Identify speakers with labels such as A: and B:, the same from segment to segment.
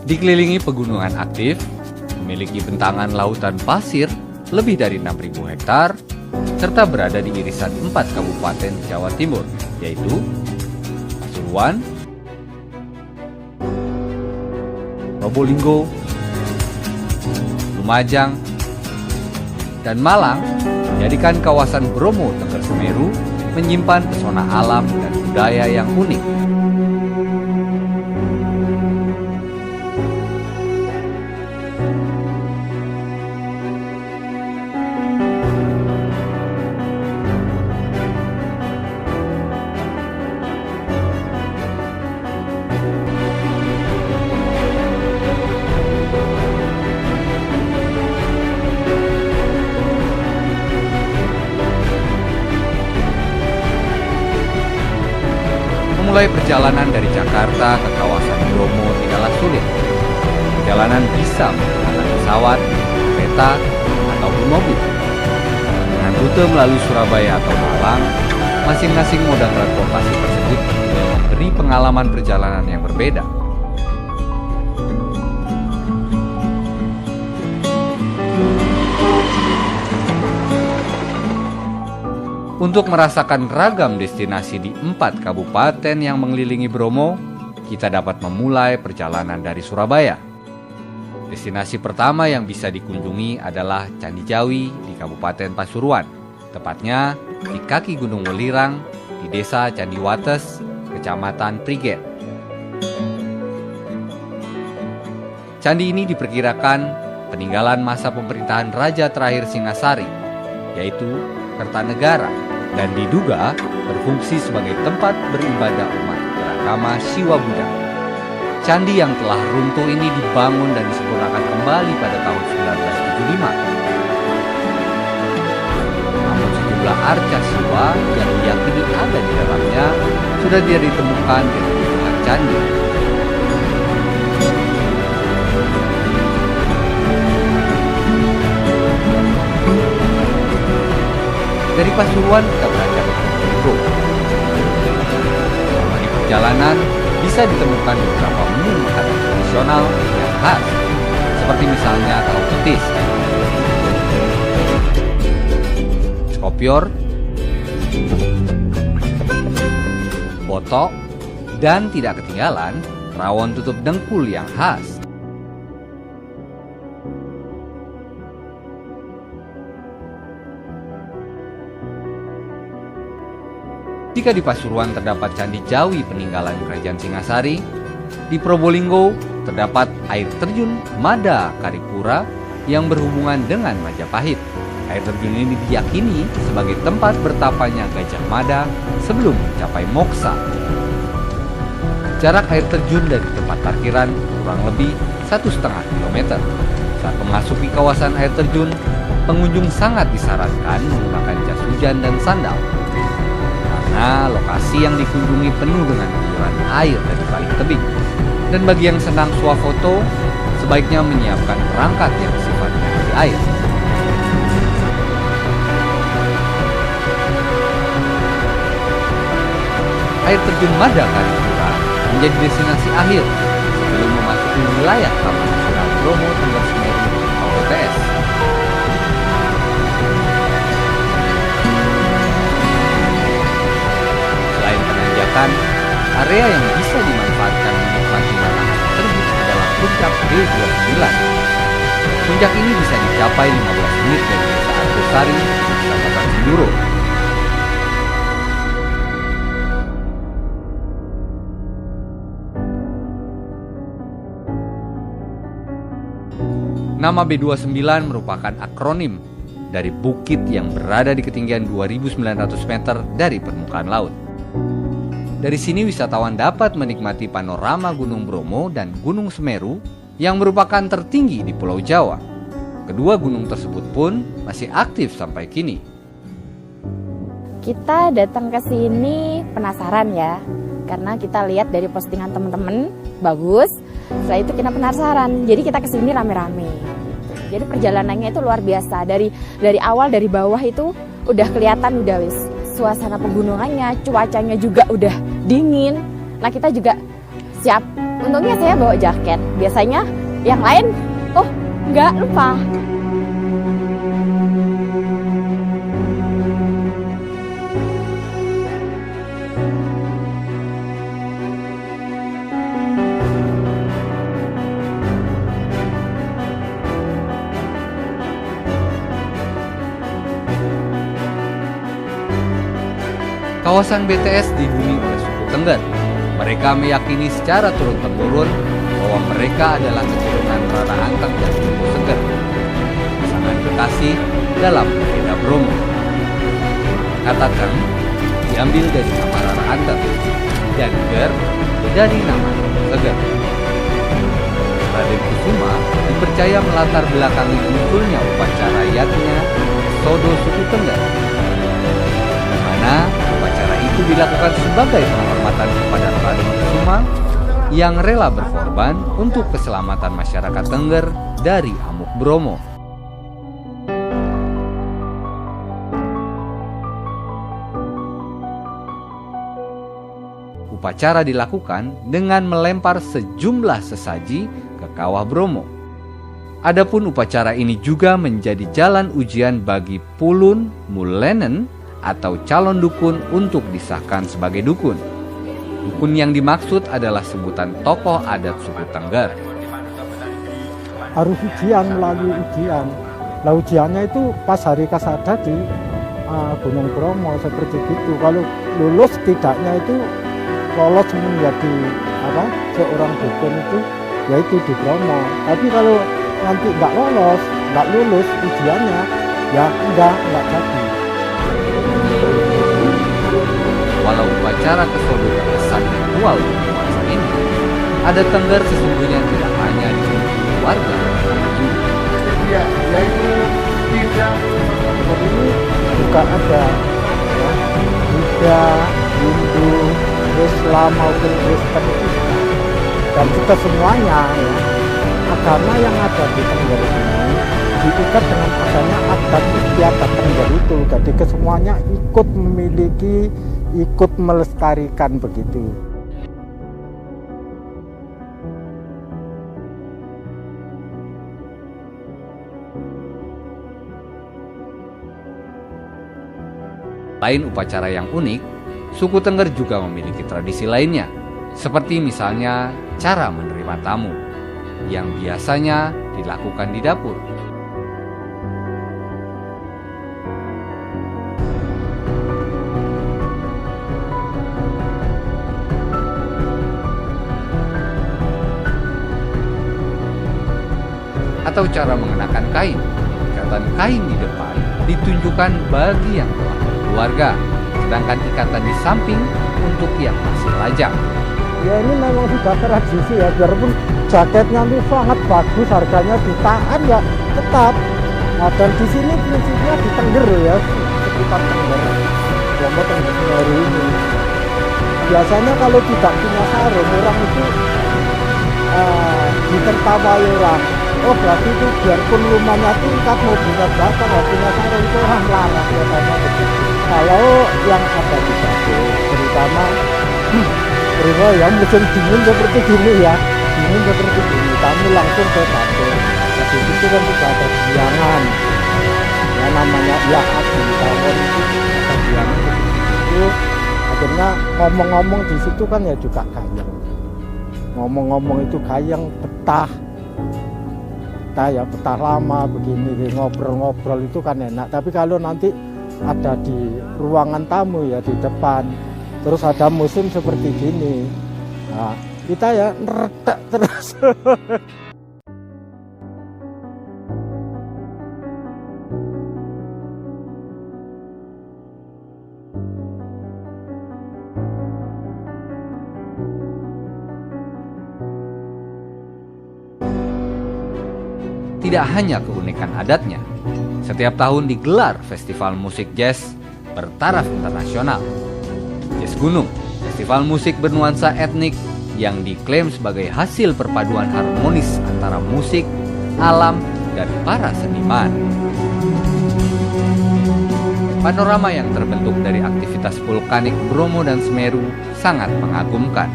A: Dikelilingi pegunungan aktif, memiliki bentangan lautan pasir lebih dari 6.000 hektar, serta berada di irisan 4 kabupaten Jawa Timur, yaitu Pasuruan, Probolinggo, Lumajang, dan Malang, menjadikan kawasan Bromo Tengger Semeru menyimpan pesona alam dan budaya yang unik. Memulai perjalanan dari Jakarta ke kawasan Bromo tidaklah sulit. Perjalanan bisa menggunakan pesawat, kereta, ataupun mobil. Dengan rute melalui Surabaya atau Malang, masing-masing moda transportasi tersebut memberi pengalaman perjalanan yang berbeda. Untuk merasakan ragam destinasi di 4 kabupaten yang mengelilingi Bromo, kita dapat memulai perjalanan dari Surabaya. Destinasi pertama yang bisa dikunjungi adalah Candi Jawi di Kabupaten Pasuruan, tepatnya di kaki Gunung Welirang di Desa Candiwates, Kecamatan Prigen. Candi ini diperkirakan peninggalan masa pemerintahan Raja terakhir Singasari, yaitu Kertanegara, dan diduga berfungsi sebagai tempat beribadah umat beragama Siwa Buddha. Candi yang telah runtuh ini dibangun dan disempurnakan kembali pada tahun 1975. Namun sejumlah arca Siwa yang diyakini ada di dalamnya sudah tidak ditemukan di lingkungan candi. Dari Pasuruan kita beranjak ke Probolinggo. Selama di perjalanan bisa ditemukan beberapa menu makanan tradisional yang khas, seperti misalnya tahu petis, kopior, botok, dan tidak ketinggalan rawon tutup dengkul yang khas. Jika di Pasuruan terdapat Candi Jawi peninggalan Kerajaan Singasari, di Probolinggo terdapat air terjun Mada Karipura yang berhubungan dengan Majapahit. Air terjun ini diyakini sebagai tempat bertapanya Gajah Mada sebelum mencapai moksa. Jarak air terjun dari tempat parkiran kurang lebih 1,5 km. Saat memasuki kawasan air terjun, pengunjung sangat disarankan menggunakan jas hujan dan sandal. Karena lokasi yang dikunjungi penuh dengan guyuran air dari balik tebing. Dan bagi yang senang swafoto, sebaiknya menyiapkan perangkat yang sifatnya di air. Air terjun Mada Karipura menjadi destinasi akhir sebelum memasuki wilayah Taman Nasional Bromo Tengger Semeru atau TS. Area yang bisa dimanfaatkan menikmati matahari terbit adalah puncak D29. Puncak ini bisa dicapai 15 menit dari Desa Argosari, Kecamatan Sinduro. Nama B29 merupakan akronim dari bukit yang berada di ketinggian 2.900 meter dari permukaan laut. Dari sini wisatawan dapat menikmati panorama Gunung Bromo dan Gunung Semeru yang merupakan tertinggi di Pulau Jawa. Kedua gunung tersebut pun masih aktif sampai kini.
B: Kita datang ke sini penasaran ya, karena kita lihat dari postingan teman-teman bagus. Setelah itu kita penasaran, jadi kita ke sini rame-rame. Jadi perjalanannya itu luar biasa. Dari awal dari bawah itu udah kelihatan udah suasana pegunungannya, cuacanya juga udah dingin. Nah kita juga siap Untungnya saya bawa jaket. Biasanya yang lain, oh nggak, lupa.
A: Kawasan BTS dihuni oleh suku Tengger. Mereka meyakini secara turun-temurun bahwa mereka adalah keturunan Rara Anteng dan Suku Seger, pasangan kekasih dalam legenda Bromo. Kata Teng diambil dari nama Rara Anteng dan Ger dari nama Seger. Raden Kusuma dipercaya melatar belakangi munculnya upacara yatnya Sodo suku Tengger, di mana upacara itu dilakukan sebagai penghormatan kepada Raden Kusuma yang rela berkorban untuk keselamatan masyarakat Tengger dari Amuk Bromo. Upacara dilakukan dengan melempar sejumlah sesaji ke kawah Bromo. Adapun upacara ini juga menjadi jalan ujian bagi pulun mulenen atau calon dukun untuk disahkan sebagai dukun. Dukun yang dimaksud adalah sebutan tokoh adat suku Tengger.
C: Harus ujian, melalui ujian. Nah ujiannya itu pas hari Kasada di Gunung Bromo seperti itu. Kalau lulus tidaknya itu lolos menjadi seorang dukun itu yaitu di Bromo. Tapi kalau nanti nggak lulus ujiannya ya nggak jadi.
A: Walau upacara kesodo terkesan ritual di masa ini, adat Tengger sesungguhnya tidak hanya di keluarga,
C: Ya, yaitu tidak ini juga ada Buddha, Hindu, Islam maupun Kristen dan kita semuanya ya, agama yang ada di Tengger ini diikat dengan adanya adat istiadat Tengger itu. Jadi kesemuanya ikut memiliki, ikut melestarikan begitu.
A: Lain upacara yang unik, suku Tengger juga memiliki tradisi lainnya, seperti misalnya cara menerima tamu, yang biasanya dilakukan di dapur. Atau cara mengenakan kain. Ikatan kain di depan ditunjukkan bagi yang telah berkeluarga, sedangkan ikatan di samping untuk yang masih lajang.
C: Ya ini memang sudah tradisi ya, biarpun jaketnya itu sangat bagus, harganya jutaan ya tetap. Nah, dan di sini prinsipnya di Tengger ya, sekitar Tengger, Bromo Tengger Semeru ini. Biasanya kalau tidak punya sarung, orang itu ditertawai orang. Oh berarti itu biarpun rumahnya tingkat mau punya belakang, nggak punya sarung itu orang larang biasanya. Kalau yang ada di dapur, terutama ya musim dingin seperti gini ya, dingin seperti ini, kami langsung ke dapur. Jadi itu kan juga ada biangan, ya namanya iahat di tahun itu ada biangan itu. Akhirnya ngomong-ngomong di situ kan ya juga gayeng. Ngomong-ngomong itu gayeng, betah ya betah lama begini, ngobrol-ngobrol itu kan enak. Tapi kalau nanti ada di ruangan tamu ya di depan, terus ada musim seperti gini, nah, kita ya neretak terus.
A: Tidak hanya keunikan adatnya, setiap tahun digelar festival musik jazz bertaraf internasional. Jazz Gunung, festival musik bernuansa etnik yang diklaim sebagai hasil perpaduan harmonis antara musik, alam, dan para seniman. Panorama yang terbentuk dari aktivitas vulkanik Bromo dan Semeru sangat mengagumkan.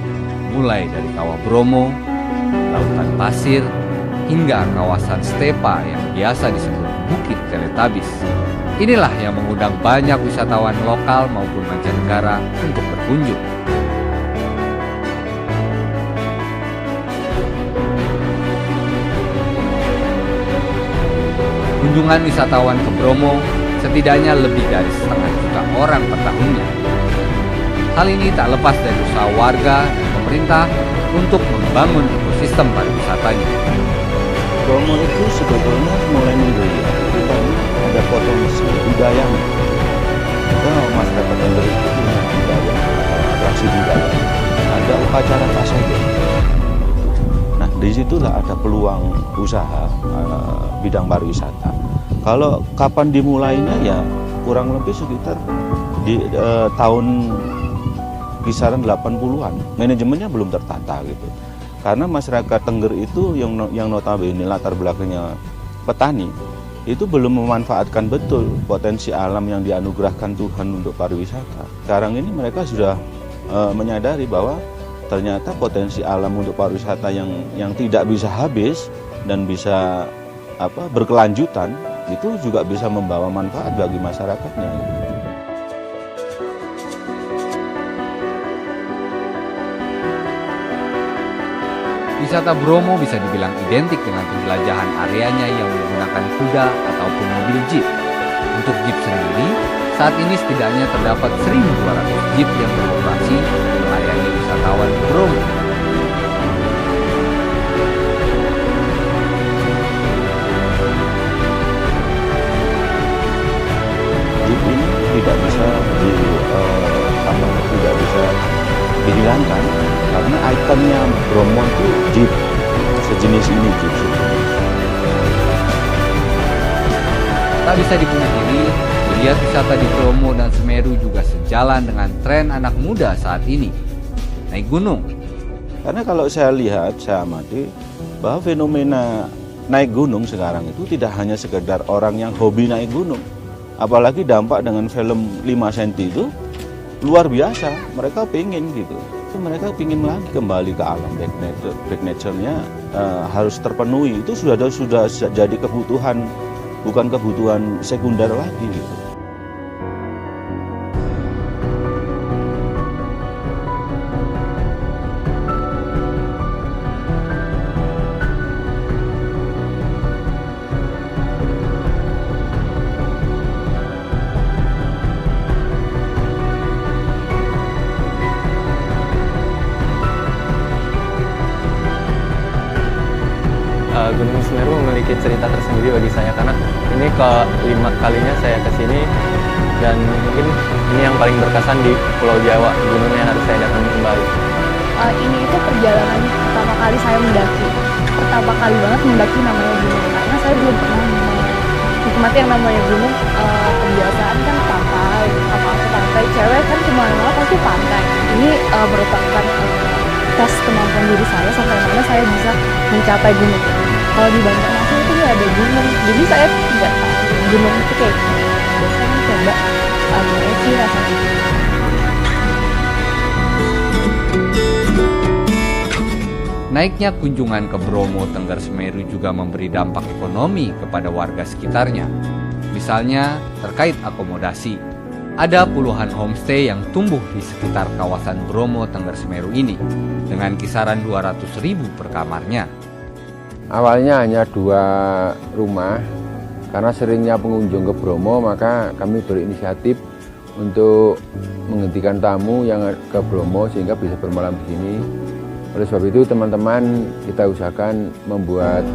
A: mulai dari Kawah Bromo, lautan pasir, hingga kawasan stepa yang biasa disebut Bukit Teletabis. Inilah yang mengundang banyak wisatawan lokal maupun mancanegara untuk berkunjung. Kunjungan wisatawan ke Bromo setidaknya lebih dari 1,5 juta orang per tahunnya. Hal ini tak lepas dari usaha warga dan pemerintah untuk membangun ekosistem pariwisatanya.
D: Bromo itu sebetulnya mulai menggeliat itu karena ada potensi budayanya. Kita masyarakat Tengger itu punya budaya, atraksi budaya, ada upacara Pasodo. Nah, disitulah ada peluang usaha bidang pariwisata. Kalau kapan dimulainya ya kurang lebih sekitar di tahun kisaran 80-an. Manajemennya belum tertata gitu. Karena masyarakat Tengger itu yang notabene latar belakangnya petani itu belum memanfaatkan betul potensi alam yang dianugerahkan Tuhan untuk pariwisata. Sekarang ini mereka sudah menyadari bahwa ternyata potensi alam untuk pariwisata yang tidak bisa habis dan bisa berkelanjutan itu juga bisa membawa manfaat bagi masyarakatnya.
A: Wisata Bromo bisa dibilang identik dengan penjelajahan areanya yang menggunakan kuda ataupun mobil jeep. Untuk jeep sendiri, saat ini setidaknya terdapat 1.200 jeep yang beroperasi melayani wisatawan Bromo.
D: Jeep ini tidak bisa dihilangkan karena ikonnya Bromo itu jeep, sejenis ini jeep.
A: Tak bisa dipungkiri, geliat wisata di Bromo dan Semeru juga sejalan dengan tren anak muda saat ini, naik gunung.
D: Karena kalau saya lihat, saya amati bahwa fenomena naik gunung sekarang itu tidak hanya sekedar orang yang hobi naik gunung. Apalagi dampak dengan film 5 cm itu luar biasa, mereka pengen gitu. Mereka ingin lagi kembali ke alam, back nature-nya harus terpenuhi. Itu sudah jadi kebutuhan, bukan kebutuhan sekunder lagi gitu.
E: Gunung Semeru memiliki cerita tersendiri bagi saya karena ini ke-5 kalinya saya kesini dan mungkin ini yang paling berkesan di Pulau Jawa, gunung yang harus saya datangi kembali.
F: Ini itu perjalanan pertama kali saya mendaki. Pertama kali banget mendaki namanya gunung karena saya belum pernah menikmati yang namanya gunung. Kebiasaan kan pantai, apa-apa pantai, cewek kan kemana-mana pasti pantai. Ini merupakan tes kemampuan diri saya sampai mana saya bisa mencapai gunung. Kalau di Banjarmasin itu nggak ada gunung, jadi saya tidak tahu gunung itu kayak gimana. Biasanya coba gimana sih rasanya.
A: Naiknya kunjungan ke Bromo, Tengger Semeru juga memberi dampak ekonomi kepada warga sekitarnya. Misalnya terkait akomodasi. Ada puluhan homestay yang tumbuh di sekitar kawasan Bromo, Tengger Semeru ini dengan kisaran 200.000 per kamarnya.
G: Awalnya hanya 2 rumah, karena seringnya pengunjung ke Bromo maka kami berinisiatif untuk menghentikan tamu yang ke Bromo sehingga bisa bermalam di sini. Oleh sebab itu teman-teman kita usahakan membuat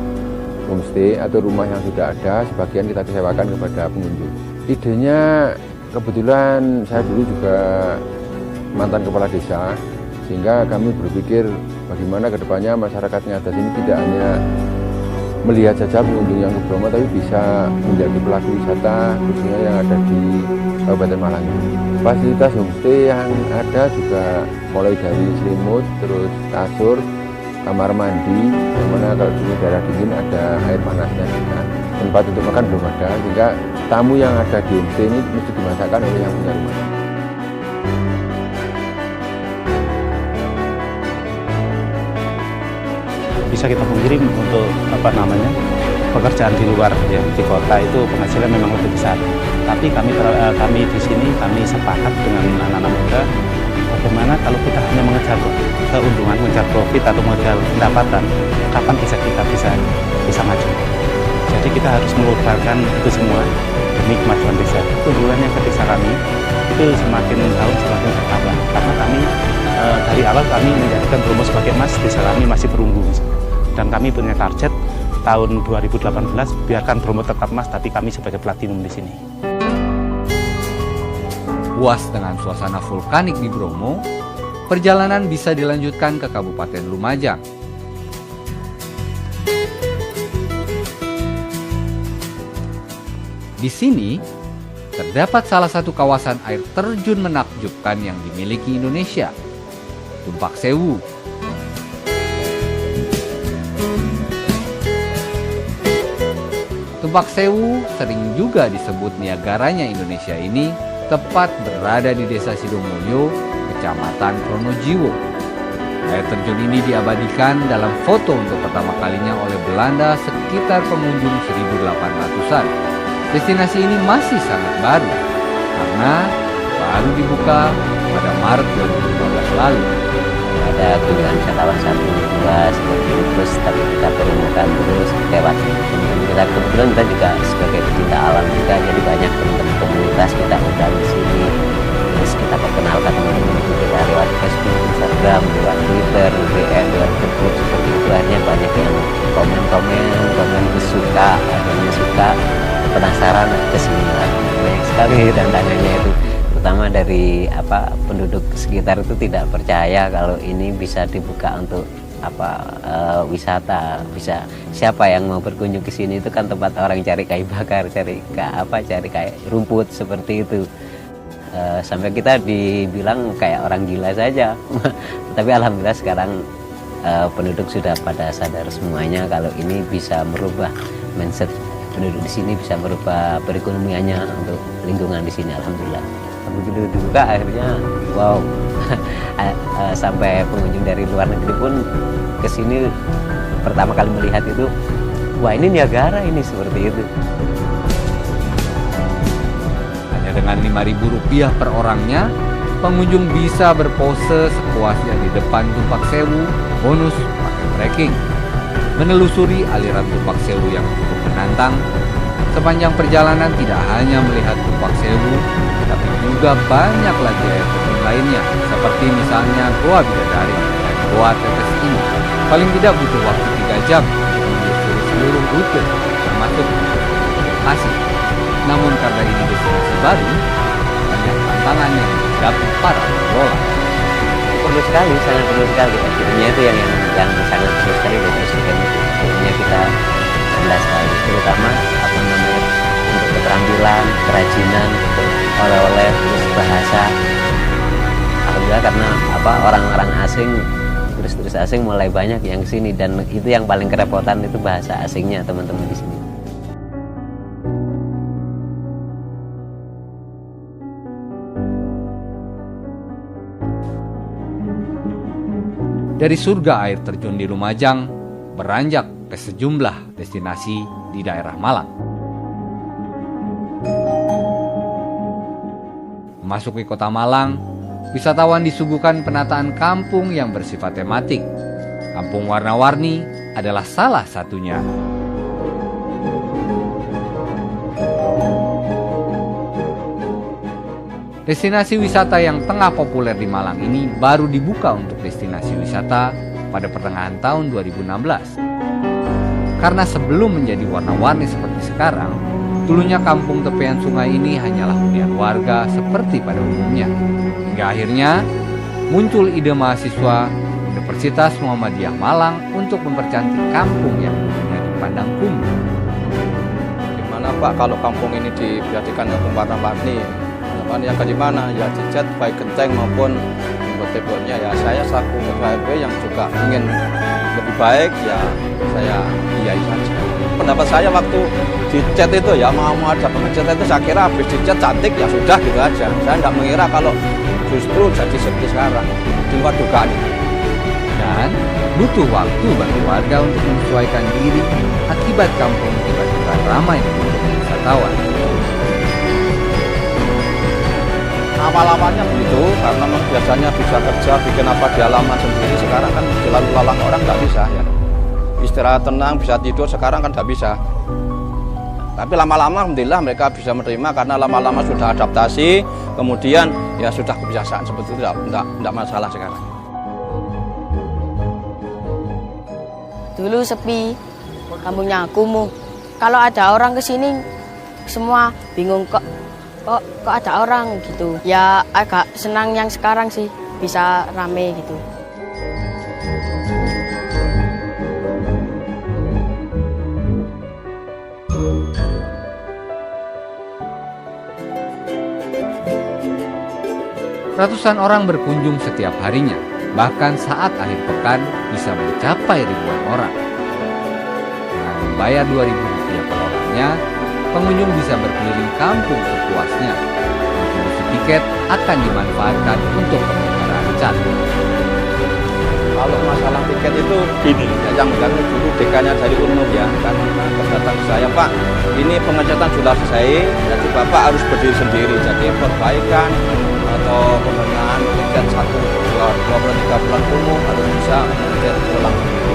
G: homestay atau rumah yang sudah ada, sebagian kita sewakan kepada pengunjung. Idenya kebetulan saya dulu juga mantan kepala desa, sehingga kami berpikir bagaimana kedepannya masyarakat Ngadas ini tidak hanya melihat saja pengunjung yang ke Bromo, tapi bisa menjadi pelaku wisata khususnya yang ada di Kabupaten Malang. Fasilitas homestay yang ada juga mulai dari selimut, terus kasur, kamar mandi, yang mana kalau di daerah dingin ada air panasnya juga. Tempat untuk makan belum ada, sehingga tamu yang ada di homestay ini mesti dimasakkan oleh yang punya rumah.
H: bisa kita pungkiri untuk pekerjaan di luar ya, di kota itu penghasilan memang lebih besar. Tapi kami di sini kami sepakat dengan anak-anak muda, bagaimana kalau kita hanya mengejar keuntungan, mengejar profit atau mengejar pendapatan, kapan kita bisa maju. Jadi kita harus mengorbankan itu semua demi kemajuan desa. Kunjungannya ke desa kami itu semakin tahun semakin bertambah, karena kami dari awal kami menjadikan Bromo sebagai emas, desa kami masih perunggu. Dan kami punya target tahun 2018 biarkan Bromo tetap emas, tapi kami sebagai platinum di sini.
A: Puas dengan suasana vulkanik di Bromo, perjalanan bisa dilanjutkan ke Kabupaten Lumajang. Di sini, terdapat salah satu kawasan air terjun menakjubkan yang dimiliki Indonesia, Tumpak Sewu. Tumpak Sewu sering juga disebut Niagaranya Indonesia ini tepat berada di Desa Sidomulyo, Kecamatan Pronojiwo. Air terjun ini diabadikan dalam foto untuk pertama kalinya oleh Belanda sekitar pengunjung 1800-an. Destinasi ini masih sangat baru karena baru dibuka pada Maret 2012 lalu.
I: Ada kunjungan wisatawan 1-2 seperti itu, terus tapi kita perlukan terus lewat kita kebetulan kita juga sebagai pecinta alam juga, jadi banyak teman-teman komunitas kita undang di sini, terus kita perkenalkan teman-teman kita lewat Facebook, Instagram, lewat Twitter, DM, lewat Facebook seperti itu. Akhirnya banyak yang komen suka, akhirnya suka, penasaran kesini lagi. Banyak sekali tantangannya itu, terutama dari penduduk sekitar itu tidak percaya kalau ini bisa dibuka untuk wisata. Bisa siapa yang mau berkunjung ke sini itu kan tempat orang cari kayu bakar, cari kayak rumput seperti itu. Sampai kita dibilang kayak orang gila saja. Tapi alhamdulillah sekarang penduduk sudah pada sadar semuanya kalau ini bisa merubah mindset penduduk di sini, bisa merubah perekonomiannya untuk lingkungan di sini. Alhamdulillah. Begitu dibuka akhirnya wow. Sampai pengunjung dari luar negeri pun ke sini pertama kali melihat itu, wah ini Niagara ini, seperti itu.
A: Hanya dengan Rp5.000 per orangnya, pengunjung bisa berpose sepuasnya di depan Tumpak Sewu, bonus pakai trekking. Menelusuri aliran Tumpak Sewu yang cukup menantang, sepanjang perjalanan tidak hanya melihat Tumpak Sewu, tapi juga banyak lagi air terjun lainnya, seperti misalnya Goa Bidadari dan Goa Tetes ini. Paling tidak butuh waktu 3 jam untuk menelusuri seluruh rute, termasuk lokasi. Namun karena ini destinasi baru, banyak tantangan yang dihadapi para pengelola.
I: Perlu sekali, sangat perlu sekali. Akhirnya itu yang sangat perlu sekali dari SDM itu. Akhirnya kita 11 kali, terutama untuk keterampilan, kerajinan, oleh-oleh, terus bahasa. Alhamdulillah karena orang-orang asing, turis-turis asing mulai banyak yang kesini, dan itu yang paling kerepotan itu bahasa asingnya teman-teman di sini.
A: Dari surga air terjun di Lumajang, beranjak ke sejumlah destinasi di daerah Malang. Memasuki kota Malang, wisatawan disuguhkan penataan kampung yang bersifat tematik. Kampung warna-warni adalah salah satunya. Destinasi wisata yang tengah populer di Malang ini baru dibuka untuk destinasi wisata pada pertengahan tahun 2016. Karena sebelum menjadi warna-warni seperti sekarang, dulunya kampung tepian sungai ini hanyalah hunian warga seperti pada umumnya. Hingga akhirnya muncul ide mahasiswa Universitas Muhammadiyah Malang untuk mempercantik kampung yang dulunya dipandang kumuh.
E: Gimana Pak kalau kampung ini dijadikan kampung warna-warni? Yang gimana? Ya dicat baik genteng maupun tembok-temboknya. Ya saya selaku ketua RW yang juga ingin lebih baik, ya saya iyai saja. Pendapat saya waktu dicat itu ya mau ada pengecat itu, saya kira habis dicat cantik ya sudah gitu aja. Saya tidak mengira kalau justru jadi seperti sekarang, di luar dugaan.
A: Dan Butuh waktu bagi warga untuk menyesuaikan diri akibat kampung tiba-tiba ramai dikunjungi wisatawan.
D: Awal-awalnya begitu, karena memang biasanya bisa kerja, bikin apa di halaman sendiri. Sekarang kan jalan lalang orang nggak bisa ya. Istirahat tenang, bisa tidur, sekarang kan nggak bisa. Tapi lama-lama alhamdulillah mereka bisa menerima karena lama-lama sudah adaptasi, kemudian ya sudah kebiasaan seperti itu, enggak masalah sekarang.
J: Dulu sepi, kampungnya kumuh. Kalau ada orang ke sini semua bingung kok ada orang gitu. Ya agak senang yang sekarang sih, bisa rame gitu.
A: Ratusan orang berkunjung setiap harinya, bahkan saat akhir pekan bisa mencapai ribuan orang. Dengan membayar Rp2.000 per orangnya, pengunjung bisa berkeliling kampung sepuasnya. Distribusi tiket akan dimanfaatkan untuk pemeliharaan cat.
D: Kalau masalah tiket itu gini, yang mengganggu dulu dekanya dari Unmul ya, kan datang ke saya, Pak, ini pengecatan sudah selesai, jadi Bapak harus berdiri sendiri, jadi perbaikan atau pembenahan tiket 1, 2, 3 bulan umum harus bisa mengejar ulang sendiri.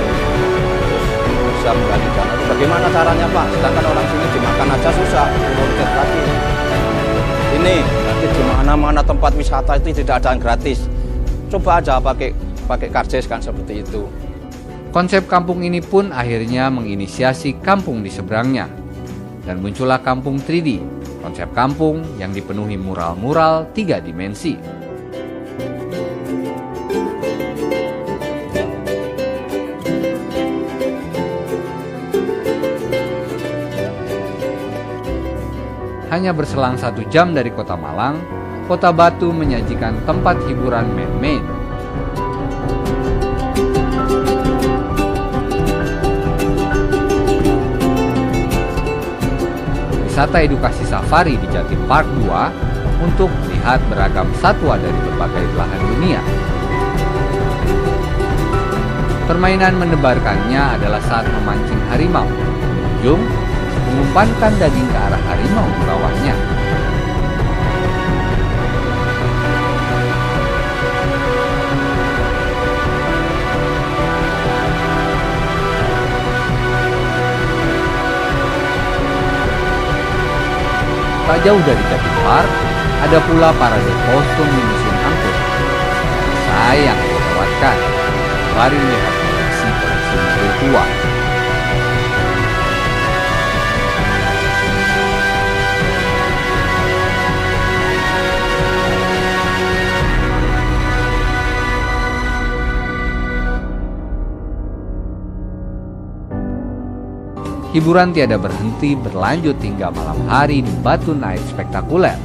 D: Bisa mengganti dana. Bagaimana caranya Pak? Sedangkan orang sini dimakan aja susah, tiket lagi. Ini nanti di mana-mana tempat wisata itu tidak ada yang gratis. Coba aja pakai karcis kan seperti itu.
A: Konsep kampung ini pun akhirnya menginisiasi kampung di seberangnya. Dan muncullah kampung 3D, konsep kampung yang dipenuhi mural-mural 3 dimensi. Hanya berselang 1 jam dari kota Malang, Kota Batu menyajikan tempat hiburan man-made. Wisata edukasi safari di Jatim Park 2 untuk melihat beragam satwa dari berbagai belahan dunia. Permainan mendebarkannya adalah saat memancing harimau. Pengunjung mengumpankan daging ke arah harimau di bawahnya. Tak jauh dari Jatim Park, ada pula parade kostum di musim angkut. Saya yang melewatkan, mari melihat koleksi mobil tua. Hiburan tiada berhenti berlanjut hingga malam hari di Batu Night spektakuler.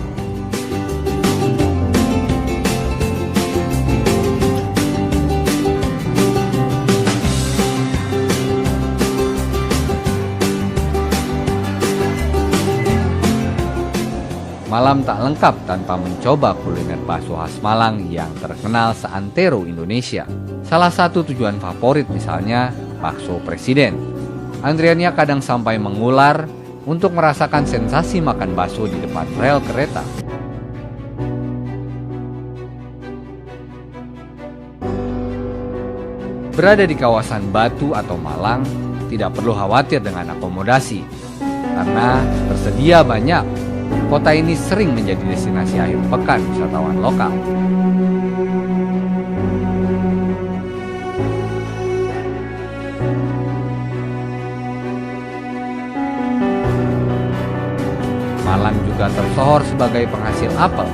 A: Malam tak lengkap tanpa mencoba kuliner bakso khas Malang yang terkenal seantero Indonesia. Salah satu tujuan favorit misalnya bakso Presiden. Antriannya kadang sampai mengular untuk merasakan sensasi makan bakso di depan rel kereta. Berada di kawasan Batu atau Malang, tidak perlu khawatir dengan akomodasi, karena tersedia banyak. Kota ini sering menjadi destinasi akhir pekan wisatawan lokal. Malang juga tersohor sebagai penghasil apel,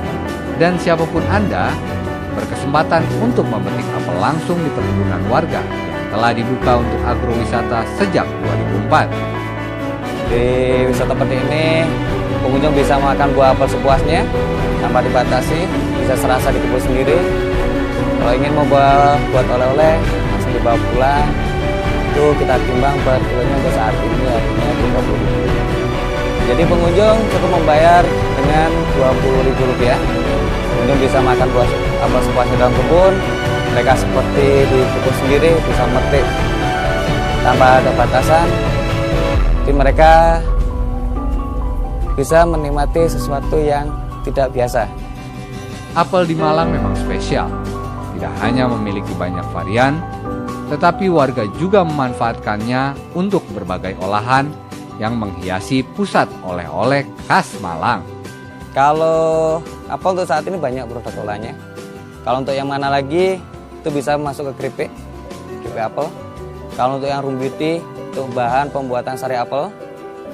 A: dan siapapun Anda berkesempatan untuk memetik apel langsung di perkebunan warga yang telah dibuka untuk agrowisata sejak 2004.
E: Di wisata seperti ini, pengunjung bisa makan buah apel sepuasnya tanpa dibatasi, bisa serasa di kebun sendiri. Kalau ingin mau buat oleh-oleh, langsung dibawa pulang. Itu kita timbang per kilonya untuk saat ini harganya Rp30.000. Jadi pengunjung cukup membayar dengan Rp20.000. Pengunjung bisa makan buah apel sepuasnya dalam kebun, mereka seperti di kebun sendiri bisa metik tanpa ada batasan. Jadi mereka bisa menikmati sesuatu yang tidak biasa.
A: Apel di Malang memang spesial. Tidak hanya memiliki banyak varian, tetapi warga juga memanfaatkannya untuk berbagai olahan yang menghiasi pusat oleh-oleh khas Malang.
E: Kalau apel untuk saat ini banyak produk olahannya. Kalau untuk yang mana lagi, itu bisa masuk ke keripik apel. Kalau untuk yang room beauty, itu bahan pembuatan sari apel.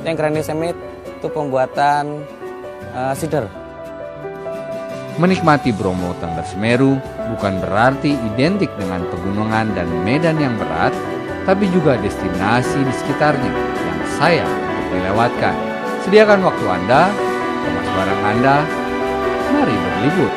E: Yang granny semit, itu pembuatan cider.
A: Menikmati Bromo Tengger Semeru bukan berarti identik dengan pegunungan dan medan yang berat, tapi juga destinasi di sekitarnya yang sayang untuk dilewatkan. Sediakan waktu Anda, kemas barang Anda, mari berlibur.